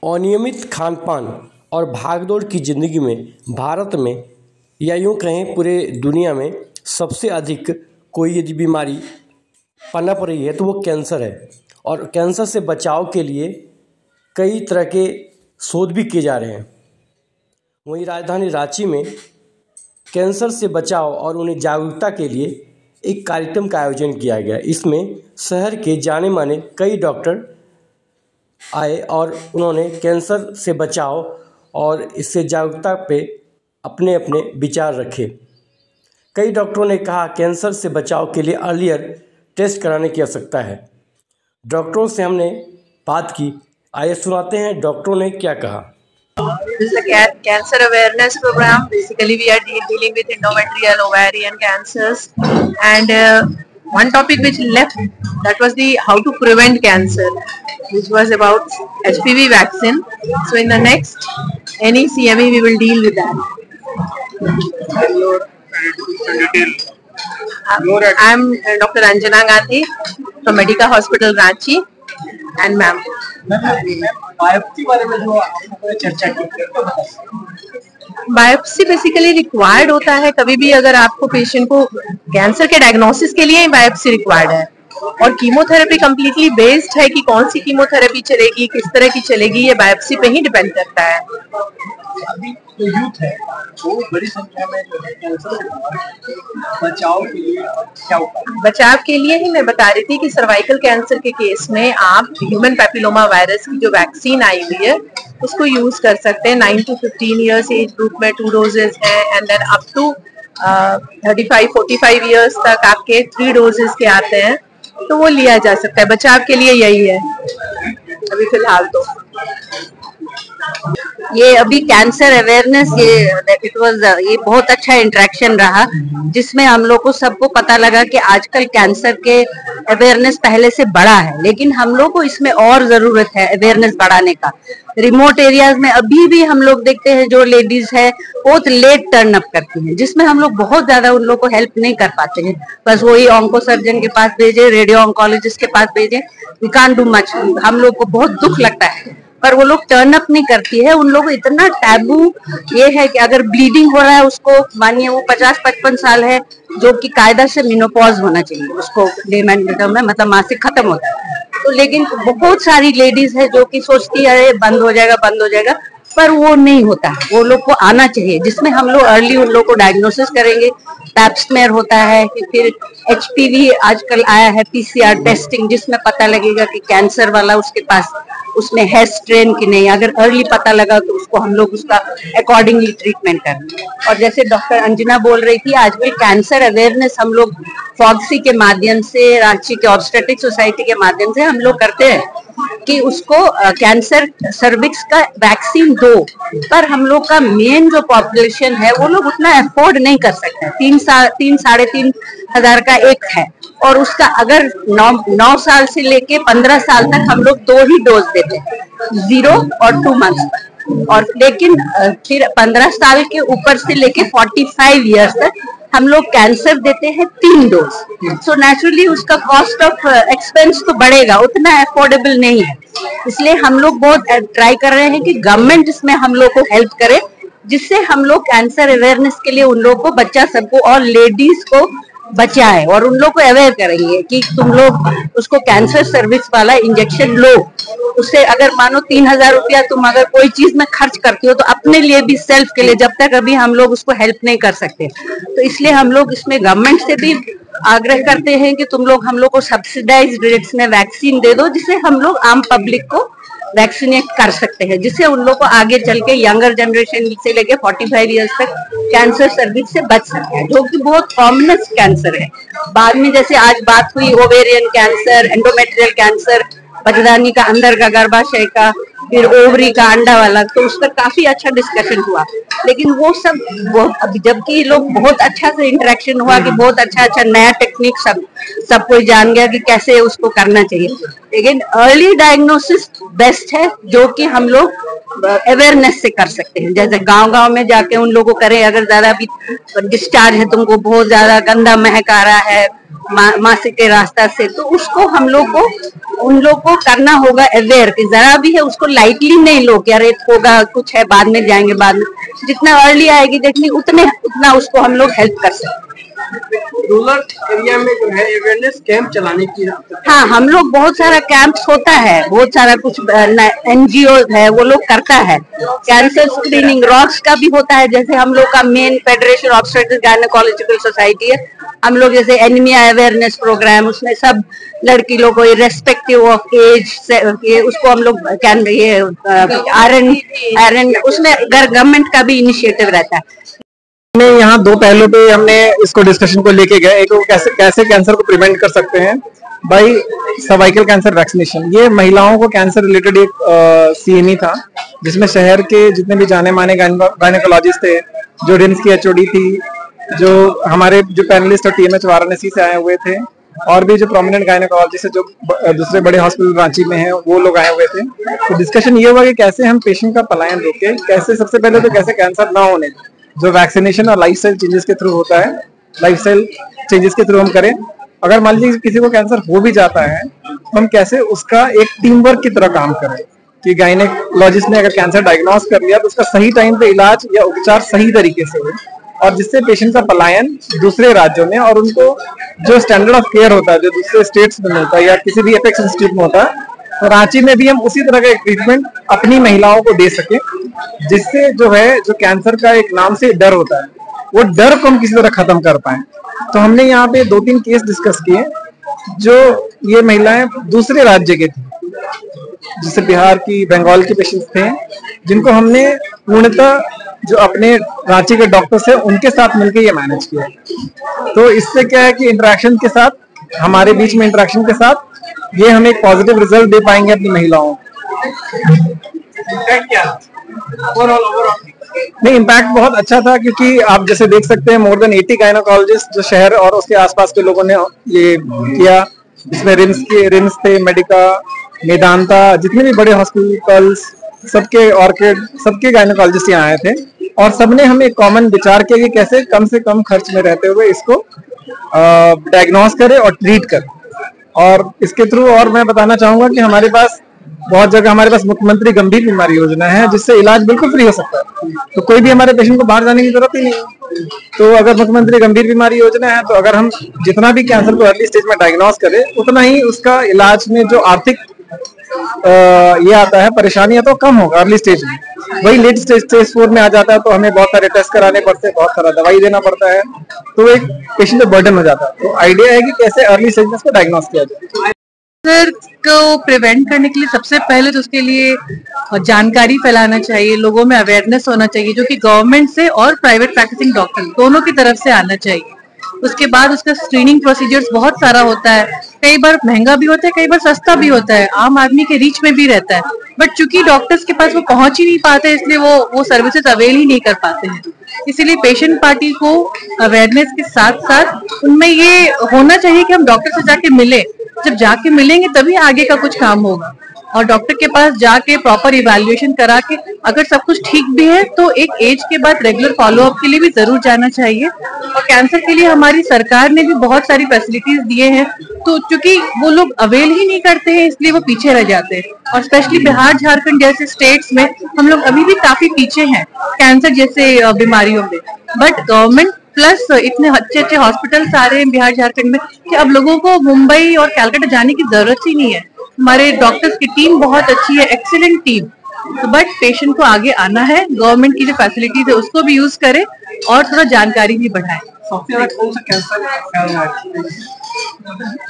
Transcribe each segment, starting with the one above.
अनियमित खान-पान और भागदौड़ की ज़िंदगी में भारत में या यूँ कहें पूरे दुनिया में सबसे अधिक कोई यदि बीमारी पनप रही है तो वो कैंसर है। और कैंसर से बचाव के लिए कई तरह के शोध भी किए जा रहे हैं। वहीं राजधानी रांची में कैंसर से बचाव और उन्हें जागरूकता के लिए एक कार्यक्रम का आयोजन किया गया। इसमें शहर के जाने माने कई डॉक्टर आए और उन्होंने कैंसर से बचाव और इससे जागरूकता पे अपने अपने विचार रखे। कई डॉक्टरों ने कहा कैंसर से बचाव के लिए अर्लियर टेस्ट कराने की आवश्यकता है। डॉक्टरों से हमने बात की, आइए सुनाते हैं डॉक्टरों ने क्या कहा। This is a cancer awareness program. Basically, we are dealing with endometrial, ovarian cancers, and one topic which left, that was the how to prevent cancer, which was about HPV vaccine. So in the next any CME we will deal with that. I am Dr. Anjana Gandhi from Medica Hospital Ranchi, and ma'am. Biopsy basically required होता है कभी भी अगर आपको patient को cancer के diagnosis के लिए ही बायोप्सी रिक्वायर्ड है। और कीमोथेरेपी कम्प्लीटली बेस्ड है कि कौन सी कीमोथेरेपी चलेगी, किस तरह की चलेगी, ये बायोप्सी पे ही डिपेंड करता है। अभी जो यूथ है वो बड़ी संख्या में जो है कैंसर से बचाव के लिए क्या उपाय? बचाव के लिए ही मैं बता रही थी कि सर्वाइकल कैंसर के केस में आप ह्यूमन पैपिलोमा वायरस की जो वैक्सीन आई हुई है उसको यूज कर सकते हैं। 9 to 15 इयर्स एज ग्रुप में 2 डोजेज हैं, and then up to 35-45 years तक आपके 3 डोजेज के आते हैं, तो वो लिया जा सकता है। बचाव के लिए यही है अभी फिलहाल तो। ये अभी कैंसर अवेयरनेस ये बहुत अच्छा इंटरेक्शन रहा, जिसमें हम लोग को सबको पता लगा कि आजकल कैंसर के अवेयरनेस पहले से बड़ा है, लेकिन हम लोग को इसमें और जरूरत है अवेयरनेस बढ़ाने का। रिमोट एरियाज में अभी भी हम लोग देखते हैं जो लेडीज है बहुत लेट टर्न अप करती हैं, जिसमें हम लोग बहुत ज्यादा उन लोग को हेल्प नहीं कर पाते हैं। बस वही ऑन्को सर्जन के पास भेजे, रेडियो ऑन्कोलॉजिस्ट के पास भेजे, वी कांट डू मच। हम लोग को बहुत दुख लगता है पर वो लोग टर्न अप नहीं करती है। उन लोग इतना टैबू ये है कि अगर ब्लीडिंग हो रहा है उसको, मानिए वो 50-55 साल है जो कि कायदा से मिनोपॉज होना चाहिए, उसको में मतलब मासिक खत्म होता है, तो लेकिन बहुत सारी लेडीज है जो कि सोचती है बंद हो जाएगा, पर वो नहीं होता। वो लोग को आना चाहिए, जिसमें हम लोग अर्ली उन लोग को डायग्नोसिस करेंगे। पैप स्मेयर होता है कि फिर HPV आजकल आया है PCR टेस्टिंग, जिसमें पता लगेगा कि कैंसर वाला उसके पास उसमें है स्ट्रेन की नहीं। अगर अर्ली पता लगा तो उसको हम लोग उसका अकॉर्डिंगली ट्रीटमेंट करेंगे। और जैसे डॉक्टर अंजना बोल रही थी, आजकल कैंसर अवेयरनेस हम लोग फॉक्सी के माध्यम से, रांची के ऑब्स्टेट्रिक सोसाइटी के माध्यम से हम लोग करते हैं कि उसको कैंसर सर्विक्स का वैक्सीन दो। पर हम लोग का मेन जो पॉपुलेशन है वो लोग उतना अफोर्ड नहीं कर सकते। 3-3.5 हजार का एक है, और उसका अगर 9 साल से लेके 15 साल तक हम लोग 2 ही डोज देते हैं, 0 और 2 मंथ्स। और लेकिन फिर 15 साल के ऊपर से लेके 45 इयर्स तक हम लोग कैंसर देते हैं 3 डोज। सो नेचुरली उसका कॉस्ट ऑफ एक्सपेंस तो बढ़ेगा, उतना अफोर्डेबल नहीं है। इसलिए हम लोग बहुत ट्राई कर रहे हैं कि गवर्नमेंट इसमें हम लोग को हेल्प करे, जिससे हम लोग कैंसर अवेयरनेस के लिए उन लोग को, बच्चा सबको और लेडीज को बचाए, और उन लोग को अवेयर करेंगे कि तुम लोग उसको कैंसर सर्विस वाला इंजेक्शन लो। उससे अगर मानो 3000 रुपया तुम अगर कोई चीज में खर्च करती हो तो अपने लिए भी, सेल्फ के लिए, जब तक अभी हम लोग उसको हेल्प नहीं कर सकते, तो इसलिए हम लोग इसमें गवर्नमेंट से भी आग्रह करते हैं कि तुम लोग हम लोग को सब्सिडाइज्ड रेट्स में वैक्सीन दे दो, जिससे हम लोग आम पब्लिक को वैक्सीनेट कर सकते हैं, जिससे उन लोग को आगे चल के यंगर जनरेशन से लेके 45 इयर्स तक कैंसर सर्विस से बच सकते हैं, जो कि बहुत कॉमन कैंसर है। बाद में जैसे आज बात हुई ओवेरियन कैंसर, एंडोमेट्रियल कैंसर, बच्चेदानी का अंदर का गर्भाशय का, फिर ओवरी का अंडा वाला, तो उस पर काफी अच्छा डिस्कशन हुआ। लेकिन वो सब जबकि लोग बहुत अच्छा से इंटरेक्शन हुआ कि बहुत अच्छा नया टेक्निक सब कोई जान गया कि कैसे उसको करना चाहिए। लेकिन अर्ली डायग्नोसिस बेस्ट है, जो कि हम लोग अवेयरनेस से कर सकते हैं। जैसे गांव-गांव में जाके उन लोगों को करें, अगर ज्यादा भी डिस्चार्ज है, तुमको बहुत ज्यादा गंदा महक आ रहा है मासिक के रास्ता से, तो उसको हम लोग को उन लोग को करना होगा अवेयर कि जरा भी है उसको लाइटली नहीं लो कि अरे होगा कुछ है बाद में जाएंगे, बाद में जितना अर्ली आएगी देखनी उतना उसको हम लोग हेल्प कर सकते हैं। रूरल एरिया में जो है अवेयरनेस कैंप चलाने की, हाँ हम लोग बहुत सारा कैंप्स होता है, बहुत सारा कुछ NGO है वो लोग करता है। कैंसर स्क्रीनिंग रॉक्स का भी होता है, जैसे हम लोग का main federation of obstetrics gynaecological society है, हम लोग जैसे एनीमिया अवेयरनेस प्रोग्राम उसमें सब लड़की लोग को इरेस्पेक्टिव ऑफ एज से उसको हम लोग आयरन उसमें गवर्नमेंट का भी इनिशिएटिव रहता है। हमने यहाँ दो पहलू पे हमने इसको डिस्कशन को लेके गए। एक कैसे कैंसर को प्रिवेंट कर सकते हैं बाई सर्वाइकल कैंसर वैक्सीनेशन। ये महिलाओं को कैंसर रिलेटेड एक CME था जिसमें शहर के जितने भी जाने माने गायनेकोलॉजिस्ट थे, जो रिम्स की HOD थी, जो हमारे जो पैनलिस्ट और TMH वाराणसी से आए हुए थे, और भी जो प्रोमिनेंट गायनेकोलॉजिस्ट है जो दूसरे बड़े हॉस्पिटल रांची में है वो लोग आए हुए थे। तो डिस्कशन ये हुआ कि कैसे हम पेशेंट का पलायन रोके, कैसे सबसे पहले तो कैसे कैंसर ना होने जो वैक्सीनेशन और लाइफस्टाइल चेंजेस के थ्रू होता है, लाइफस्टाइल चेंजेस के थ्रू हम करें। अगर मान लीजिए किसी को कैंसर हो भी जाता है तो हम कैसे उसका एक टीम वर्क की तरह काम करें कि गायनेकोलॉजिस्ट ने अगर कैंसर डायग्नोस कर लिया तो उसका सही टाइम पे इलाज या उपचार सही तरीके से हो, और जिससे पेशेंट का पलायन दूसरे राज्यों में और उनको जो स्टैंडर्ड ऑफ केयर होता है जो दूसरे स्टेट्स में होता है या किसी भी एपेक्स इंस्टीट्यूट में होता है, तो रांची में भी हम उसी तरह का एक ट्रीटमेंट अपनी महिलाओं को दे सके, जिससे जो है जो कैंसर का एक नाम से डर होता है वो डर को हम किसी तरह खत्म कर पाए। तो हमने यहाँ पे 2-3 केस डिस्कस किए जो ये महिलाएं दूसरे राज्य के थी, जैसे बिहार की, बंगाल के पेशेंट्स थे, जिनको हमने पूर्णतः जो अपने रांची के डॉक्टर्स हैं उनके साथ मिलकर ये मैनेज किया। तो इससे क्या है कि इंटरेक्शन के साथ, हमारे बीच में इंटरेक्शन के साथ ये हम एक पॉजिटिव रिजल्ट दे पाएंगे अपनी महिलाओं नहीं, इम्पैक्ट बहुत अच्छा था क्योंकि आप जैसे देख सकते हैं मोर देन 80 गायनेकोलॉजिस्ट जो शहर और उसके आसपास के लोगों ने ये किया। इसमें रिम्स थे, मेडिका, मेदांता, जितने भी बड़े हॉस्पिटल्स सबके ऑर्किड सबके गायनेकोलॉजिस्ट यहाँ आए थे, और सबने हमें एक कॉमन विचार किया कि कैसे कम से कम खर्च में रहते हुए इसको डायग्नोस करे और ट्रीट करे। और इसके थ्रू और मैं बताना चाहूंगा कि हमारे पास बहुत जगह हमारे पास मुख्यमंत्री गंभीर बीमारी योजना है जिससे इलाज बिल्कुल फ्री हो सकता है, तो कोई भी हमारे पेशेंट को बाहर जाने की जरूरत ही नहीं। तो अगर मुख्यमंत्री गंभीर बीमारी योजना है तो अगर हम जितना भी कैंसर को अर्ली स्टेज में डायग्नोस करें उतना ही उसका इलाज में जो आर्थिक ये आता है परेशानी है तो कम होगा अर्ली स्टेज में। वही लेट स्टेज 4 में आ जाता है तो हमें बहुत सारे टेस्ट कराने पड़ते हैं, बहुत सारा दवाई देना पड़ता है, तो एक पेशेंट पे बर्डन हो जाता है। तो आइडिया है कि कैसे अर्ली स्टेज में इसको डायग्नोस किया जाए। कैंसर को प्रिवेंट करने के लिए सबसे पहले तो उसके लिए जानकारी फैलाना चाहिए, लोगों में अवेयरनेस होना चाहिए जो कि गवर्नमेंट से और प्राइवेट प्रैक्टिसिंग डॉक्टर दोनों की तरफ से आना चाहिए। उसके बाद उसका स्क्रीनिंग प्रोसीजर्स बहुत सारा होता है, कई बार महंगा भी होता है, कई बार सस्ता भी होता है, आम आदमी के रीच में भी रहता है, बट चूंकि डॉक्टर्स के पास वो पहुंच ही नहीं पाते इसलिए वो सर्विसेज अवेल ही नहीं कर पाते हैं। इसीलिए पेशेंट पार्टी को अवेयरनेस के साथ साथ उनमें ये होना चाहिए कि हम डॉक्टर से जाके मिले, जब जाके मिलेंगे तभी आगे का कुछ काम होगा, और डॉक्टर के पास जाके प्रॉपर इवैल्यूएशन करा के अगर सब कुछ ठीक भी है तो एक एज के बाद रेगुलर फॉलोअप के लिए भी जरूर जाना चाहिए। और कैंसर के लिए हमारी सरकार ने भी बहुत सारी फैसिलिटीज दिए हैं, तो चूंकि वो लोग अवेल ही नहीं करते हैं इसलिए वो पीछे रह जाते हैं, और स्पेशली बिहार झारखंड जैसे स्टेट्स में हम लोग अभी भी काफी पीछे हैं कैंसर जैसे बीमारियों में। बट गवर्नमेंट प्लस इतने अच्छे अच्छे हॉस्पिटल्स आ रहे हैं बिहार झारखंड में कि अब लोगों को मुंबई और कलकत्ता जाने की जरूरत ही नहीं है। हमारे डॉक्टर्स की टीम बहुत अच्छी है, एक्सीलेंट टीम। तो बट पेशेंट को आगे आना है, गवर्नमेंट की जो फैसिलिटीज है उसको भी यूज करें और थोड़ा जानकारी भी बढ़ाएं। सबसे ज्यादा कौन सा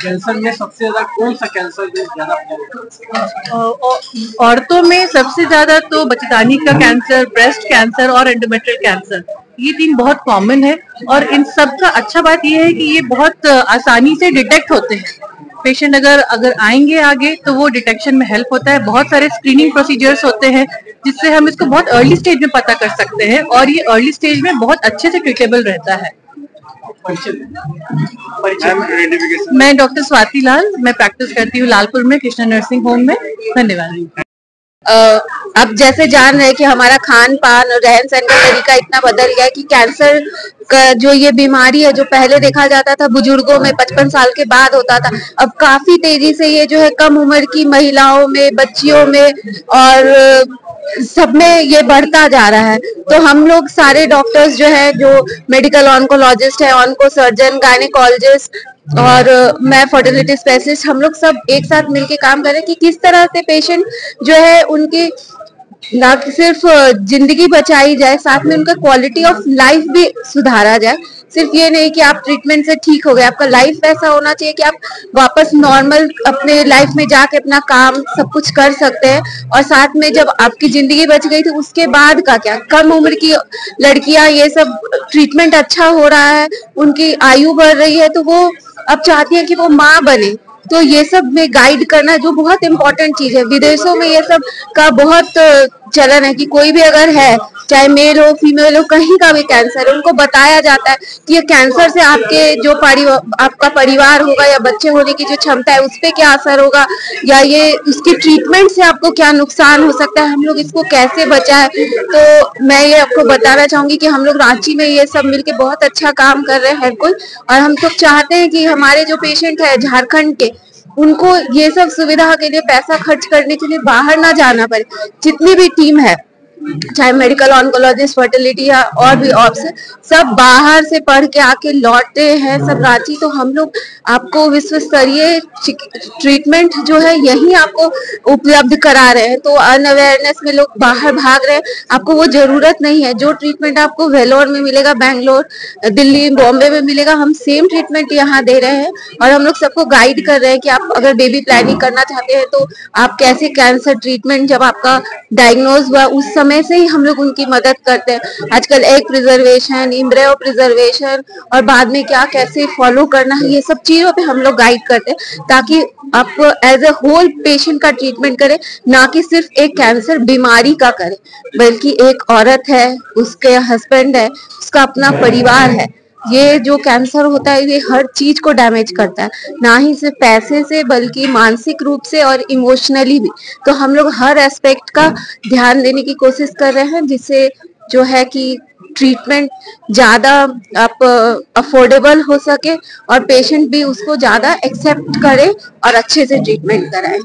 कैंसर में सबसे ज्यादा कौन सा कैंसर ज्यादा? औरतों में सबसे ज्यादा तो बच्चेदानी का कैंसर, ब्रेस्ट कैंसर और एंडोमेट्रियल कैंसर, ये 3 बहुत कॉमन है। और इन सब का अच्छा बात ये है कि ये बहुत आसानी से डिटेक्ट होते हैं। पेशेंट अगर आएंगे आगे तो वो डिटेक्शन में हेल्प होता है। बहुत सारे स्क्रीनिंग प्रोसीजर्स होते हैं जिससे हम इसको बहुत अर्ली स्टेज में पता कर सकते हैं, और ये अर्ली स्टेज में बहुत अच्छे से ट्रीटेबल रहता है। मैं डॉक्टर स्वाति लाल, मैं प्रैक्टिस करती हूँ लालपुर में कृष्णा नर्सिंग होम में। धन्यवाद। अब जैसे जान रहे हैं कि हमारा खान पान और रहन सहन का तरीका इतना बदल गया है कि कैंसर का जो ये बीमारी है जो पहले देखा जाता था बुजुर्गों में 55 साल के बाद होता था, अब काफी तेजी से ये जो है कम उम्र की महिलाओं में, बच्चियों में और सब में ये बढ़ता जा रहा है। तो हम लोग सारे डॉक्टर्स जो है, जो मेडिकल ऑन्कोलॉजिस्ट है, ऑन्को सर्जन, गायनेकोलॉजिस्ट और मैं फर्टिलिटी स्पेशलिस्ट, हम लोग सब एक साथ मिलके काम कर रहे हैं कि किस तरह से पेशेंट जो है उनकी ना सिर्फ जिंदगी बचाई जाए, साथ में उनका क्वालिटी ऑफ लाइफ भी सुधारा जाए। सिर्फ ये नहीं कि आप ट्रीटमेंट से ठीक हो गए, आपका लाइफ ऐसा होना चाहिए कि आप वापस नॉर्मल अपने लाइफ में जाके अपना काम सब कुछ कर सकते हैं। और साथ में जब आपकी जिंदगी बच गई तो उसके बाद का क्या, कम उम्र की लड़कियां ये सब ट्रीटमेंट अच्छा हो रहा है, उनकी आयु बढ़ रही है, तो वो अब चाहती है कि वो माँ बने। तो ये सब में गाइड करना जो बहुत इम्पोर्टेंट चीज है। विदेशों में ये सब का बहुत चलन है कि कोई भी अगर है, चाहे मेल हो फीमेल हो, कहीं का भी कैंसर है, उनको बताया जाता है कि ये कैंसर से आपके जो आपका परिवार होगा या बच्चे होने की जो क्षमता है उस पर क्या असर होगा, या ये उसकी ट्रीटमेंट से आपको क्या नुकसान हो सकता है, हम लोग इसको कैसे बचाएं। तो मैं ये आपको बताना चाहूंगी कि हम लोग रांची में ये सब मिलके बहुत अच्छा काम कर रहे हैं हर कोई, और हम सब चाहते हैं कि हमारे जो पेशेंट है झारखंड के, उनको ये सब सुविधा के लिए पैसा खर्च करने के लिए बाहर ना जाना पड़े। जितनी भी टीम है, चाहे मेडिकल ऑन्कोलॉजिस्ट, फर्टिलिटी या और भी ऑप्स, सब बाहर से पढ़ के आके लौटे हैं सब रांची। तो हम लोग आपको विश्व स्तरीय ट्रीटमेंट जो है यही आपको उपलब्ध करा रहे हैं। तो अनअवेयरनेस में लोग बाहर भाग रहे हैं, आपको वो जरूरत नहीं है। जो ट्रीटमेंट आपको वेलोर में मिलेगा, बैंगलोर, दिल्ली, बॉम्बे में मिलेगा, हम सेम ट्रीटमेंट यहाँ दे रहे हैं। और हम लोग सबको गाइड कर रहे हैं कि आप अगर बेबी प्लानिंग करना चाहते हैं तो आप कैसे कैंसर ट्रीटमेंट जब आपका डायग्नोज हुआ उस समय से ही हम लोग उनकी मदद करते हैं। आजकल एग प्रिजर्वेशन, एम्ब्रियो प्रिजर्वेशन और बाद में क्या कैसे फॉलो करना है, ये सब चीजों पे हम लोग गाइड करते हैं ताकि आप एज ए होल पेशेंट का ट्रीटमेंट करें, ना कि सिर्फ एक कैंसर बीमारी का करें, बल्कि एक औरत है, उसके हस्बैंड है, उसका अपना परिवार है। ये जो कैंसर होता है ये हर चीज को डैमेज करता है, ना ही सिर्फ पैसे से बल्कि मानसिक रूप से और इमोशनली भी। तो हम लोग हर एस्पेक्ट का ध्यान देने की कोशिश कर रहे हैं, जिससे जो है कि ट्रीटमेंट ज्यादा आप अफोर्डेबल हो सके और पेशेंट भी उसको ज्यादा एक्सेप्ट करे और अच्छे से ट्रीटमेंट कराए।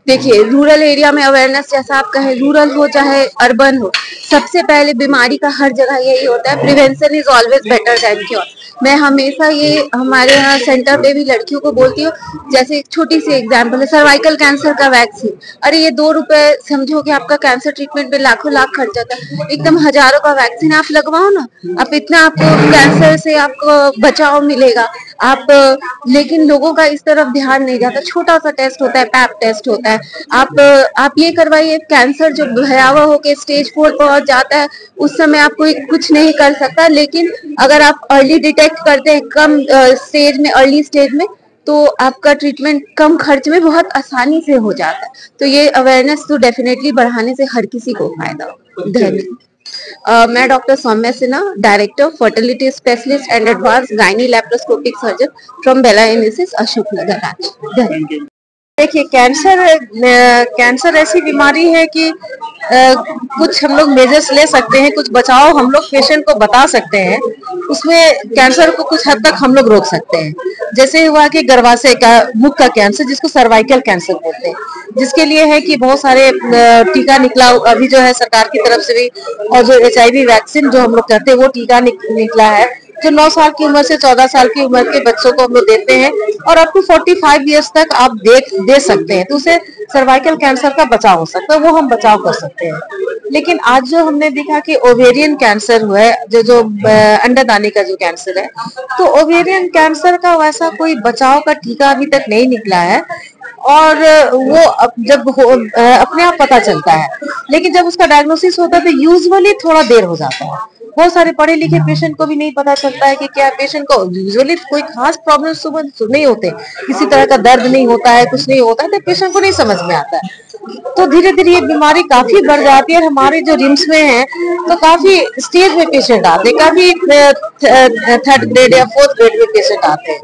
देखिए, रूरल एरिया में अवेयरनेस, जैसा आप कहें, रूरल हो चाहे अर्बन हो, सबसे पहले बीमारी का हर जगह यही होता है, prevention is always better than cure. मैं हमेशा ये हमारे यहाँ सेंटर पे भी लड़कियों को बोलती हूँ। जैसे एक छोटी सी एग्जांपल है, सर्वाइकल कैंसर का वैक्सीन। अरे ये 2 रुपए समझो कि आपका कैंसर ट्रीटमेंट में लाखों लाख खर्च जाता है, एकदम हजारों का वैक्सीन आप लगवाओ ना, आप इतना आपको कैंसर से आपको बचाव मिलेगा। आप लेकिन लोगों का इस तरफ ध्यान नहीं जाता। छोटा सा टेस्ट होता है, पैप टेस्ट होता है, आप ये करवाइए। कैंसर जो भयावह होकर स्टेज 4 पहुंच जाता है उस समय आप कोई कुछ नहीं कर सकता, लेकिन अगर आप अर्ली डिटेक्ट करते हैं कम स्टेज में, अर्ली स्टेज में, तो आपका ट्रीटमेंट कम खर्च में बहुत आसानी से हो जाता है। तो ये अवेयरनेस तो डेफिनेटली बढ़ाने से हर किसी को फायदा हो। धन्यवाद। मैं doctor Saumya Sinha, director fertility specialist and advance gynae laparoscopic surgeon from Bela MSS, Ashok Nagar, Ranchi. धन्यवाद। देखिए, कैंसर ऐसी बीमारी है कि कुछ हम लोग मेजर्स ले सकते हैं, कुछ बचाव हम लोग पेशेंट को बता सकते हैं, उसमें कैंसर को कुछ हद तक हम लोग रोक सकते हैं। जैसे हुआ कि गर्भाशय का मुख का कैंसर, जिसको सर्वाइकल कैंसर बोलते हैं, जिसके लिए है कि बहुत सारे टीका निकला अभी जो है सरकार की तरफ से भी, और जो HIV वैक्सीन जो हम लोग कहते हैं वो टीका निकला है, जो 9 साल की उम्र से 14 साल की उम्र के बच्चों को हम लोग देते हैं, और अप टू 45 ईयर्स तक आप दे सकते हैं। तो उससे सर्वाइकल कैंसर का बचाव हो सकता है, वो हम बचाव कर सकते हैं। लेकिन आज जो हमने देखा कि ओवेरियन कैंसर हुआ है, जो अंडदानी का जो कैंसर है, तो ओवेरियन कैंसर का वैसा कोई बचाव का टीका अभी तक नहीं निकला है, और वो जब अपने आप पता चलता है, लेकिन जब उसका डायग्नोसिस होता है तो यूजुअली थोड़ा देर हो जाता है। बहुत सारे पढ़े लिखे पेशेंट को भी नहीं पता चलता है कि क्या पेशेंट को यूजुअली कोई खास प्रॉब्लम सुबह नहीं होते, किसी तरह का दर्द नहीं होता है, कुछ नहीं होता है, तो पेशेंट को नहीं समझ में आता है। तो धीरे धीरे ये बीमारी काफी बढ़ जाती है। और हमारे जो रिम्स में है तो काफी स्टेज में पेशेंट आते हैं, काफी 3rd ग्रेड या 4th ग्रेड में पेशेंट आते हैं।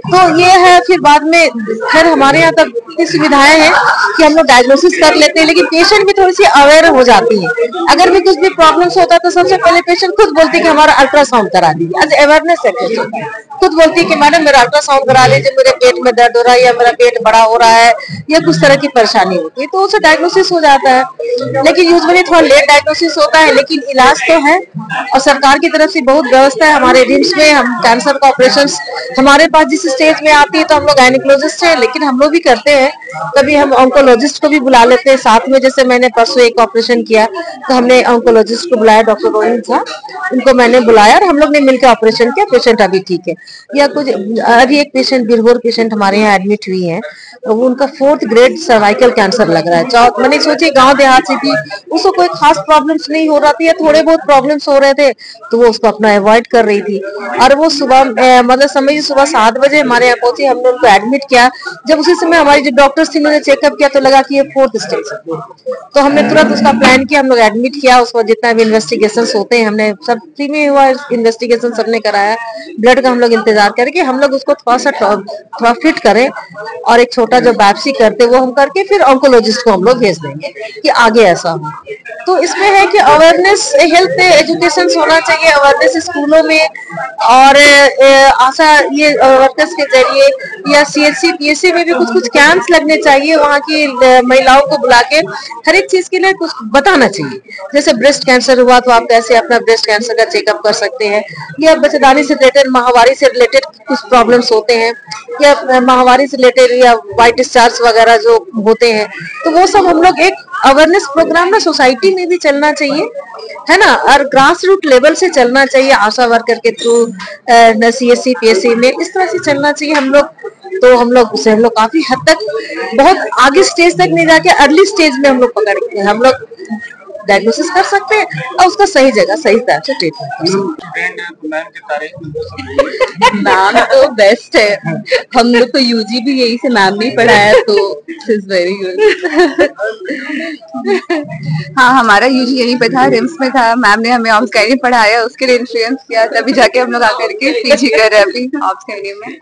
तो ये है, फिर बाद में फिर हमारे यहाँ तक इतनी सुविधाएं हैं कि हम लोग डायग्नोसिस कर लेते हैं, लेकिन पेशेंट भी थोड़ी सी अवेयर हो जाती है। अगर भी कुछ भी प्रॉब्लम्स होता है तो सबसे पहले पेशेंट खुद बोलती है कि हमारा अल्ट्रासाउंड करा दीजिए। आज अवेयरनेस है, खुद बोलती है कि मैडम मेरा अल्ट्रासाउंड करा लीजिए, मेरे पेट में दर्द हो रहा है या मेरा पेट बड़ा हो रहा है या कुछ तरह की परेशानी होती है, तो उससे डायग्नोसिस हो जाता है। लेकिन यूजुअली थोड़ा लेट डायग्नोसिस होता है, लेकिन इलाज तो है और सरकार की तरफ से बहुत व्यवस्था है। हमारे रिम्स में हम कैंसर का ऑपरेशन हमारे पास जिस स्टेज में आती है तो हम लोग गायनिकोलॉजिस्ट है, लेकिन हम लोग भी करते हैं, कभी हम ऑन्कोलॉजिस्ट को भी बुला लेते हैं साथ में। जैसे मैंने परसों एक ऑपरेशन किया तो हमने ऑन्कोलॉजिस्ट को बुलाया, डॉक्टर रोहित था, उनको मैंने बुलाया और हम लोग ने मिलकर ऑपरेशन किया। पेशेंट अभी ठीक है। या कुछ अभी एक पेशेंट बिरहोर पेशेंट हमारे यहाँ एडमिट हुई है, वो उनका 4th ग्रेड सर्वाइकल कैंसर लग रहा है। मैंने सोची गांव देहात से थी, उसको कोई खास प्रॉब्लम्स नहीं हो रहा थी या थोड़े बहुत प्रॉब्लम्स हो रहे थे, तो वो उसको अपना अवॉइड कर रही थी। और वो सुबह मतलब समझिए सुबह 7 बजे हमारे यहाँ पहुंची, हमने उनको एडमिट किया। जब उसी समय हमारी जो डॉक्टर्स थी उन्होंने चेकअप किया तो लगा कि ये 4th स्टेज है, तो हमने तुरंत उसका प्लान किया, हम लोग एडमिट किया। उसको जितना भी इन्वेस्टिगेशन होते हैं हमने सब फ्री में हुआ, इन्वेस्टिगेशन सबने कराया। ब्लड का हम लोग इंतजार करके हम लोग उसको थोड़ा फिट करें और एक छोटा जो बायोप्सी करते वो हम करके फिर ऑन्कोलॉजिस्ट को हम लोग भेज देंगे कि आगे ऐसा हो। तो इसमें है कि अवेयरनेस, हेल्थ एजुकेशन होना चाहिए, अवेयरनेस स्कूलों में और आशा ये वर्कर्स के जरिए या CHC PHC में भी कुछ कैंप्स लगने चाहिए। वहाँ की महिलाओं को बुला के हर एक चीज के लिए कुछ बताना चाहिए। जैसे ब्रेस्ट कैंसर हुआ तो आप कैसे अपना ब्रेस्ट कैंसर का चेकअप कर सकते हैं, या बच्चेदानी से रिलेटेड, माहवारी से रिलेटेड कुछ प्रॉब्लम्स होते हैं, या माहवारी से रिलेटेड या वाइट डिस्चार्ज वगैरह जो होते हैं, तो वो सब हम लोग एक अवेयरनेस प्रोग्राम ना सोसाइटी में भी चलना चाहिए, है ना, और ग्रास रूट लेवल से चलना चाहिए, आशा वर्कर के थ्रू, CHC PHC में इस तरह से चलना चाहिए हम लोग। तो हम लोग काफी हद तक बहुत आगे स्टेज तक नहीं जाके अर्ली स्टेज में हम लोग पकड़ के हम लोग डायग्नोसिस कर सकते हैं और उसका सही जगह सही तरह से ट्रीटमेंट कर सकते हैं। मैम तो बेस्ट है, हम लोग तो UG भी यही से मैम ने पढ़ाया, तो इज वेरी गुड। हाँ, हमारा UG यहीं पे था, रिम्स में था। मैम ने हमें ऑब्स गाइनी पढ़ाया, उसके लिए इन्फ्लुएंस किया, तभी जाके हम लोग आकर के PG कर रहे हैं अभी ऑब्स गाइनी में।